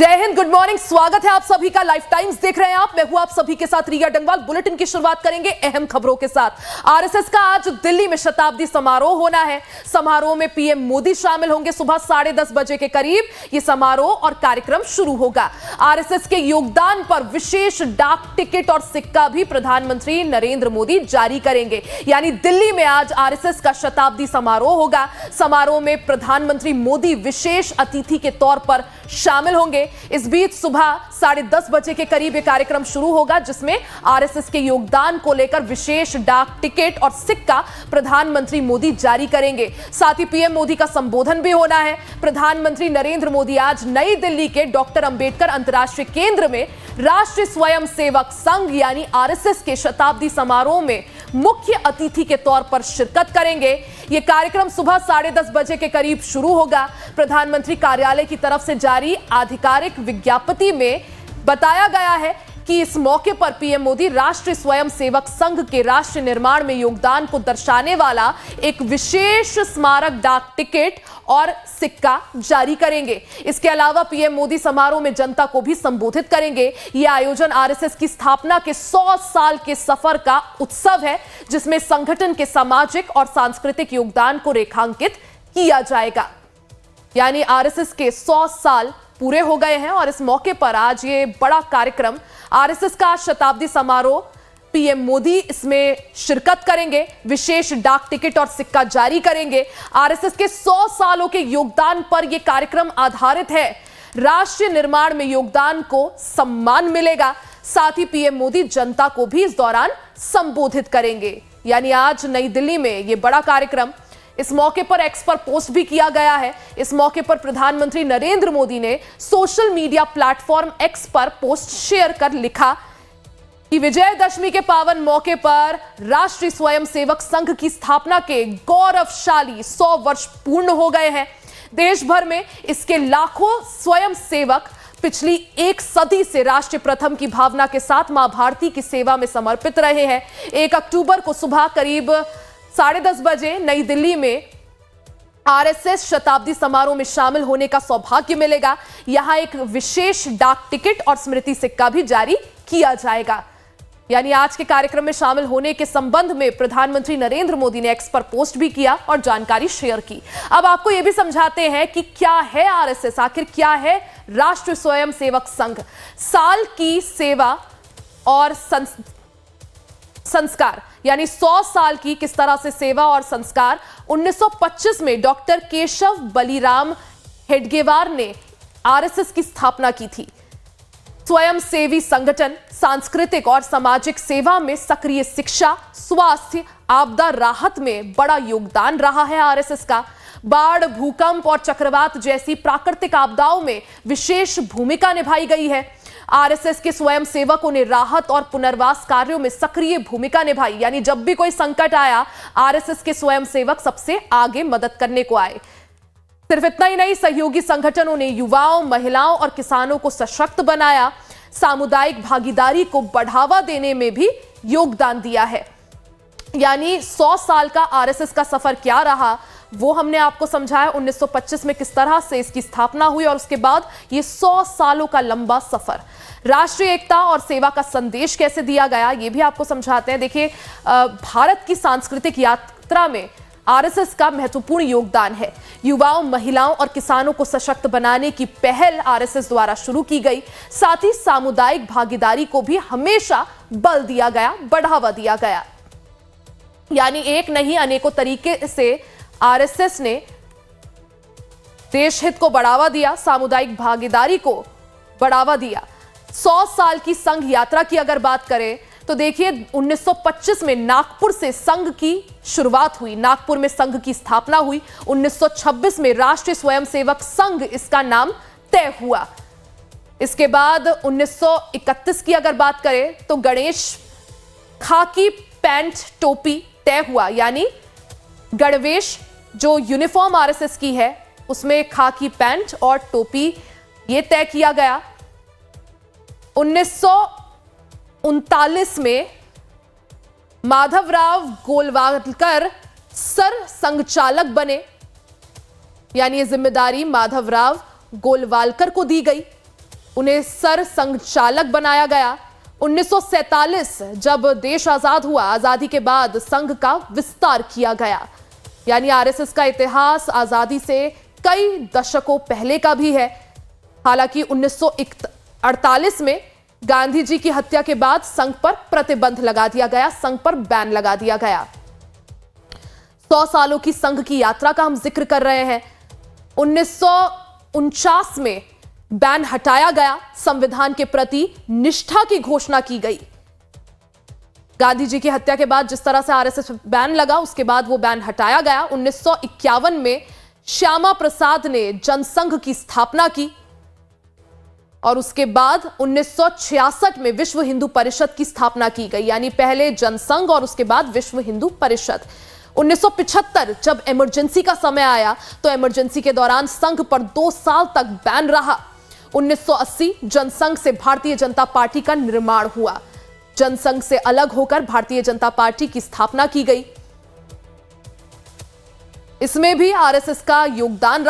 जय Hind, good morning. स्वागत है आप सभी का। लाइफ टाइम्स देख रहे हैं आप। मैं हूं आप सभी के साथ रिया डंगवाल। बुलेटिन की शुरुआत करेंगे अहम खबरों के साथ। आरएसएस का आज दिल्ली में शताब्दी समारोह होना है। समारोह में पीएम मोदी शामिल होंगे। सुबह 10:30 बजे के करीब यह समारोह और कार्यक्रम शुरू होगा। आरएसएस के योगदान पर विशेष डाक टिकट और सिक्का भी प्रधानमंत्री नरेंद्र मोदी जारी करेंगे। यानी दिल्ली में आज आरएसएस का शताब्दी समारोह होगा। समारोह में प्रधानमंत्री मोदी विशेष अतिथि के तौर पर शामिल होंगे। इस बीच सुबह 10:30 बजे के करीब यह कार्यक्रम शुरू होगा, जिसमें आरएसएस के योगदान को लेकर विशेष डाक टिकट और सिक्का प्रधानमंत्री मोदी जारी करेंगे। साथ ही पीएम मोदी का संबोधन भी होना है। प्रधानमंत्री नरेंद्र मोदी आज नई दिल्ली के डॉक्टर अंबेडकर अंतर्राष्ट्रीय केंद्र में राष्ट्रीय स्वयंसेवक संघ यानी आरएसएस के शताब्दी समारोह में मुख्य अतिथि के तौर पर शिरकत करेंगे। यह कार्यक्रम सुबह 10:30 बजे के करीब शुरू होगा। प्रधानमंत्री कार्यालय की तरफ से जारी आधिकारिक विज्ञप्ति में बताया गया है कि इस मौके पर पीएम मोदी राष्ट्रीय स्वयंसेवक संघ के राष्ट्र निर्माण में योगदान को दर्शाने वाला एक विशेष स्मारक डाक टिकट और सिक्का जारी करेंगे। इसके अलावा पीएम मोदी समारोह में जनता को भी संबोधित करेंगे। यह आयोजन आरएसएस की स्थापना के 100 साल के सफर का उत्सव है, जिसमें संगठन के सामाजिक और सांस्कृतिक योगदान को रेखांकित किया जाएगा। यानी आरएसएस के 100 साल पूरे हो गए हैं और इस मौके पर आज ये बड़ा कार्यक्रम आरएसएस का शताब्दी समारोह, पीएम मोदी इसमें शिरकत करेंगे, विशेष डाक टिकट और सिक्का जारी करेंगे। आरएसएस के 100 सालों के योगदान पर यह कार्यक्रम आधारित है। राष्ट्रीय निर्माण में योगदान को सम्मान मिलेगा। साथ ही पीएम मोदी जनता को भी इस दौरान संबोधित करेंगे। यानी आज नई दिल्ली में यह बड़ा कार्यक्रम, इस मौके पर एक्स पर पोस्ट भी किया गया है। इस मौके पर प्रधानमंत्री नरेंद्र मोदी ने सोशल मीडिया प्लेटफॉर्म एक्स पर पोस्ट शेयर कर लिखा कि विजयदशमी के पावन मौके पर राष्ट्रीय स्वयंसेवक संघ की स्थापना के गौरवशाली 100 वर्ष पूर्ण हो गए हैं। देश भर में इसके लाखों स्वयंसेवक पिछली एक सदी से राष्ट्रीय प्रथम की भावना के साथ मां भारती की सेवा में समर्पित रहे हैं। 1 अक्टूबर को सुबह करीब 10:30 बजे नई दिल्ली में आरएसएस शताब्दी समारोह में शामिल होने का सौभाग्य मिलेगा। यहां एक विशेष डाक टिकट और स्मृति सिक्का भी जारी किया जाएगा। यानी आज के कार्यक्रम में शामिल होने के संबंध में प्रधानमंत्री नरेंद्र मोदी ने एक्स पर पोस्ट भी किया और जानकारी शेयर की। अब आपको यह भी समझाते हैं कि क्या है आरएसएस, आखिर क्या है राष्ट्रीय स्वयंसेवक संघ। साल की सेवा और संस्कार यानी 100 साल की किस तरह से सेवा और संस्कार। 1925 में डॉक्टर केशव बलिराम हेडगेवार ने आरएसएस की स्थापना की थी। स्वयंसेवी संगठन सांस्कृतिक और सामाजिक सेवा में सक्रिय शिक्षा, स्वास्थ्य, आपदा राहत में बड़ा योगदान रहा है आरएसएस का। बाढ़, भूकंप और चक्रवात जैसी प्राकृतिक आपदाओं में विशेष भूमिका निभाई गई है। आरएसएस के स्वयंसेवकों ने राहत और पुनर्वास कार्यों में सक्रिय भूमिका निभाई। यानी जब भी कोई संकट आया, आरएसएस के स्वयंसेवक सबसे आगे मदद करने को आए। सिर्फ इतना ही नहीं, सहयोगी संगठनों ने युवाओं, महिलाओं और किसानों को सशक्त बनाया। सामुदायिक भागीदारी को बढ़ावा देने में भी योगदान दिया है। यानी 100 साल का आरएसएस का सफर क्या रहा वो हमने आपको समझाया। 1925 में किस तरह से इसकी स्थापना हुई और उसके बाद ये 100 सालों का लंबा सफर, राष्ट्रीय एकता और सेवा का संदेश कैसे दिया गया, ये भी आपको समझाते हैं। देखिए, भारत की सांस्कृतिक यात्रा में आरएसएस का महत्वपूर्ण योगदान है। युवाओं, महिलाओं और किसानों को सशक्त बनाने की पहल आरएसएस द्वारा शुरू की गई। साथ ही सामुदायिक भागीदारी को भी हमेशा बल दिया गया, बढ़ावा दिया गया। यानी एक नहीं, अनेकों तरीके से आरएसएस ने देश हित को बढ़ावा दिया, सामुदायिक भागीदारी को बढ़ावा दिया। 100 साल की संघ यात्रा की अगर बात करें तो देखिए, 1925 में नागपुर से संघ की शुरुआत हुई, नागपुर में संघ की स्थापना हुई। 1926 में राष्ट्रीय स्वयंसेवक संघ इसका नाम तय हुआ। इसके बाद 1931 की अगर बात करें तो गणेश खाकी पैंट टोपी तय हुआ। यानी गणवेश जो यूनिफॉर्म आरएसएस की है उसमें खाकी पैंट और टोपी ये तय किया गया। 1939 में माधवराव गोलवालकर सर संघचालक बने। यानी ये जिम्मेदारी माधवराव गोलवालकर को दी गई। उन्हें सर संघचालक बनाया गया। 1947 जब देश आजाद हुआ, आजादी के बाद संघ का विस्तार किया गया। यानी आरएसएस का इतिहास आजादी से कई दशकों पहले का भी है। हालांकि 1948 में गांधी जी की हत्या के बाद संघ पर प्रतिबंध लगा दिया गया, संघ पर बैन लगा दिया गया। 100 सालों की संघ की यात्रा का हम जिक्र कर रहे हैं। 1949 में बैन हटाया गया, संविधान के प्रति निष्ठा की घोषणा की गई। गांधी जी की हत्या के बाद जिस तरह से आरएसएस बैन लगा, उसके बाद वो बैन हटाया गया। 1951 में श्यामा प्रसाद ने जनसंघ की स्थापना की और उसके बाद 1966 में विश्व हिंदू परिषद की स्थापना की गई। यानी पहले जनसंघ और उसके बाद विश्व हिंदू परिषद। 1975 जब इमरजेंसी का समय आया तो इमरजेंसी के दौरान संघ पर 2 साल तक बैन रहा। 1980 जनसंघ से भारतीय जनता पार्टी का निर्माण हुआ। जनसंघ से अलग होकर भारतीय जनता पार्टी की स्थापना की गई। इसमें भी आरएसएस का योगदान रहा।